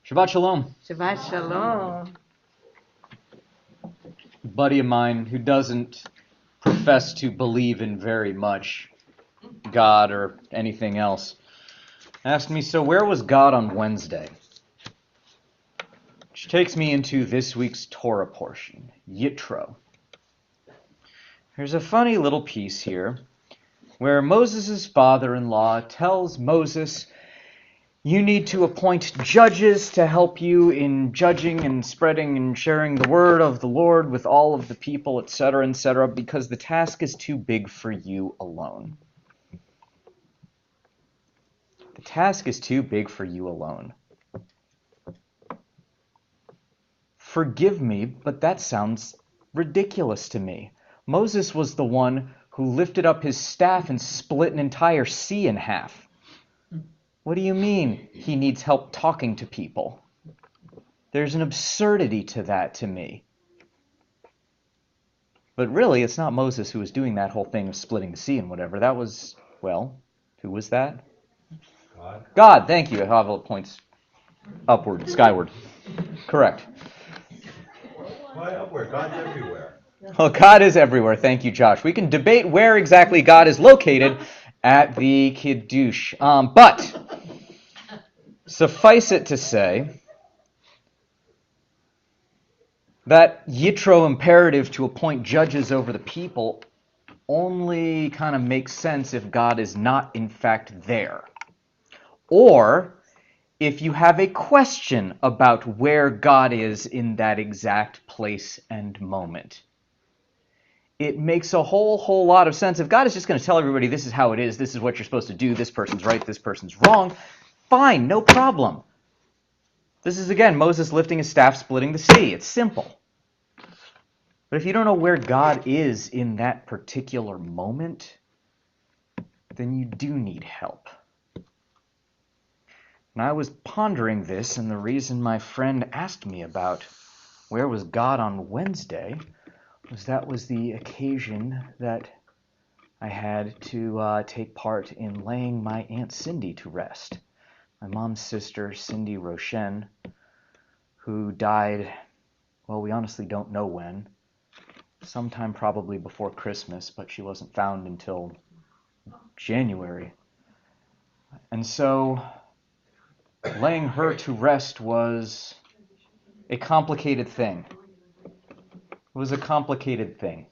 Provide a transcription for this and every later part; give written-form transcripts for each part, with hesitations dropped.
Shabbat Shalom. Shabbat Shalom. A buddy of mine who doesn't profess to believe in very much God or anything else asked me, so where was God on Wednesday? Which takes me into this week's Torah portion, Yitro. There's a funny little piece here where Moses' father-in-law tells Moses, you need to appoint judges to help you in judging and spreading and sharing the word of the Lord with all of the people, etc., because the task is too big for you alone. The task is too big for you alone. Forgive me, but that sounds ridiculous to me. Moses was the one who lifted up his staff and split an entire sea in half. What do you mean he needs help talking to people? There's an absurdity to that to me. But really, it's not Moses who was doing that whole thing of splitting the sea and whatever. That was, well, who was that? God, thank you. Havel points upward, skyward. Correct. Why upward? God's everywhere. Well, God is everywhere. Thank you, Josh. We can debate where exactly God is located at the Kiddush. But suffice it to say that Yitro imperative to appoint judges over the people only kind of makes sense if God is not in fact there. Or if you have a question about where God is in that exact place and moment. It makes a whole lot of sense. If God is just going to tell everybody this is how it is, this is what you're supposed to do, this person's right, this person's wrong, fine, no problem. This is, again, Moses lifting his staff, splitting the sea. It's simple. But if you don't know where God is in that particular moment, then you do need help. And I was pondering this, and the reason my friend asked me about where was God on Wednesday was that was the occasion that I had to take part in laying my Aunt Cindy to rest. My mom's sister, Cindy Roshen, who died, well, we honestly don't know when, sometime probably before Christmas, but she wasn't found until January. And so laying her to rest was a complicated thing. It was a complicated thing.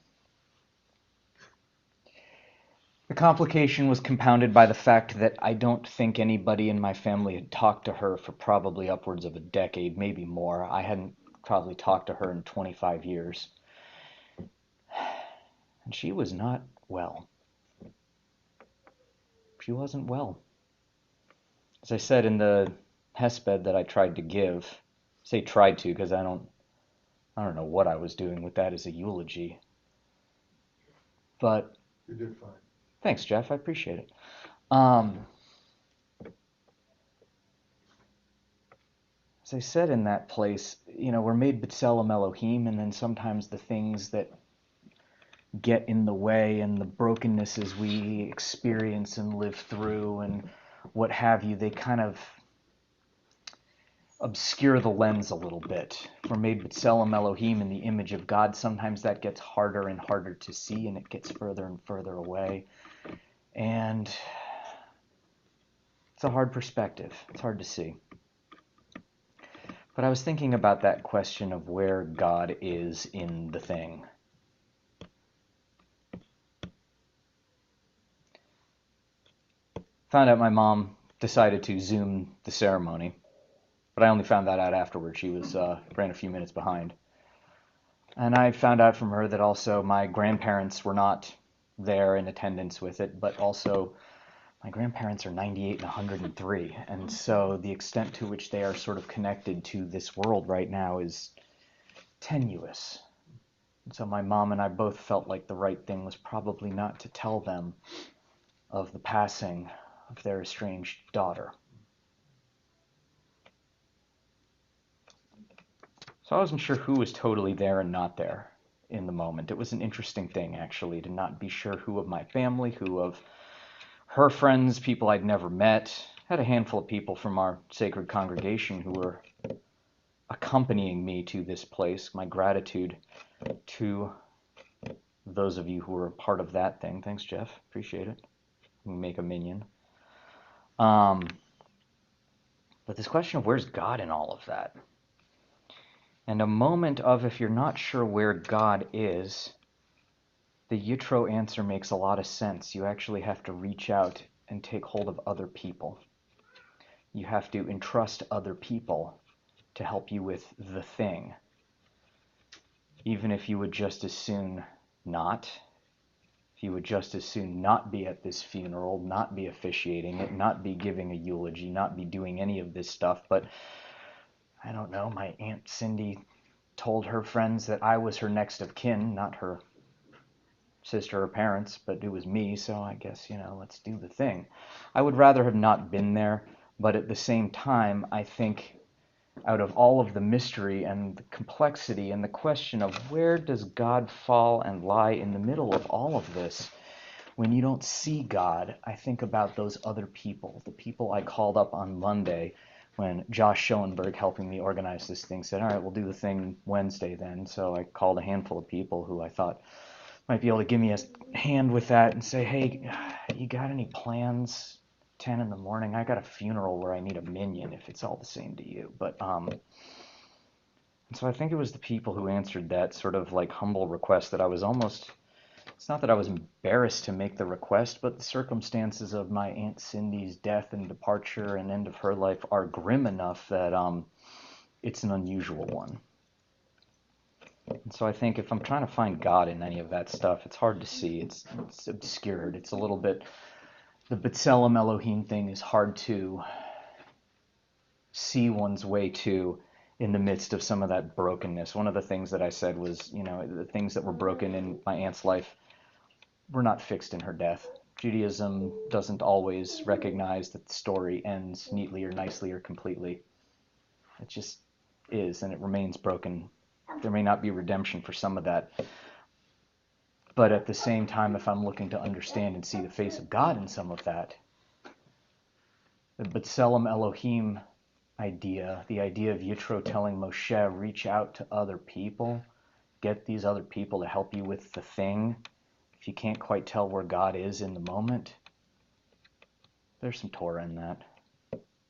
The complication was compounded by the fact that I don't think anybody in my family had talked to her for probably upwards of a decade, maybe more. I hadn't probably talked to her in 25 years. And she was not well. She wasn't well. As I said in the hesped that I tried to give, say tried to because I don't know what I was doing with that as a eulogy. But You did fine. Thanks, Jeff. I appreciate it. As I said in that place, we're made B'Tselem Elohim, and then sometimes the things that get in the way and the brokennesses we experience and live through and what have you, they kind of obscure the lens a little bit. If we're made B'Tselem Elohim in the image of God, sometimes that gets harder and harder to see, and it gets further and further away. And it's a hard perspective. It's hard to see. But I was thinking about that question of where God is in the thing. Found out my mom decided to Zoom the ceremony, but I only found that out afterward. She ran a few minutes behind. And I found out from her that also my grandparents were not there in attendance with it, but also my grandparents are 98 and 103, and so the extent to which they are sort of connected to this world right now is tenuous. And so my mom and I both felt like the right thing was probably not to tell them of the passing of their estranged daughter. So I wasn't sure who was totally there and not there in the moment. It was an interesting thing, actually, to not be sure who of my family, who of her friends, people I'd never met, had a handful of people from our sacred congregation who were accompanying me to this place. My gratitude to those of you who were a part of that thing. Thanks, Jeff. Appreciate it. We make a minion. But this question of where's God in all of that? And a moment of if you're not sure where God is, the Yitro answer makes a lot of sense. You actually have to reach out and take hold of other people. You have to entrust other people to help you with the thing. Even if you would just as soon not. If you would just as soon not be at this funeral, not be officiating it, not be giving a eulogy, not be doing any of this stuff. But I don't know, my Aunt Cindy told her friends that I was her next of kin, not her sister or parents, but it was me, so I guess, let's do the thing. I would rather have not been there, but at the same time, I think out of all of the mystery and the complexity and the question of where does God fall and lie in the middle of all of this, when you don't see God, I think about those other people, the people I called up on Monday when Josh Schoenberg, helping me organize this thing, said, all right, we'll do the thing Wednesday then. So I called a handful of people who I thought might be able to give me a hand with that and say, hey, you got any plans? 10 in the morning, I got a funeral where I need a minion if it's all the same to you. But and so I think it was the people who answered that sort of like humble request that I was almost, it's not that I was embarrassed to make the request, but the circumstances of my Aunt Cindy's death and departure and end of her life are grim enough that it's an unusual one. And so I think if I'm trying to find God in any of that stuff, it's hard to see. It's obscured. It's a little bit, the B'Tselem Elohim thing is hard to see one's way to in the midst of some of that brokenness. One of the things that I said was, the things that were broken in my aunt's life were not fixed in her death. Judaism doesn't always recognize that the story ends neatly or nicely or completely. It just is, and it remains broken. There may not be redemption for some of that. But at the same time, if I'm looking to understand and see the face of God in some of that, the B'Tselem Elohim idea, the idea of Yitro telling Moshe, reach out to other people, get these other people to help you with the thing. If you can't quite tell where God is in the moment, there's some Torah in that.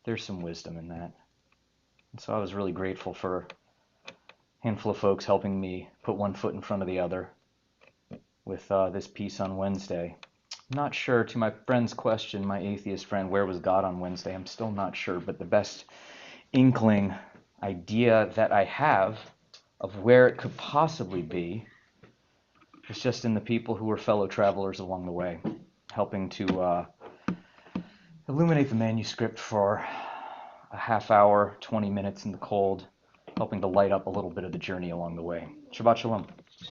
There's some wisdom in that. And so I was really grateful for handful of folks helping me put one foot in front of the other with this piece on Wednesday. I'm not sure, to my friend's question, my atheist friend, where was God on Wednesday? I'm still not sure, but the best inkling idea that I have of where it could possibly be is just in the people who were fellow travelers along the way, helping to illuminate the manuscript for a half hour, 20 minutes in the cold, helping to light up a little bit of the journey along the way. Shabbat Shalom.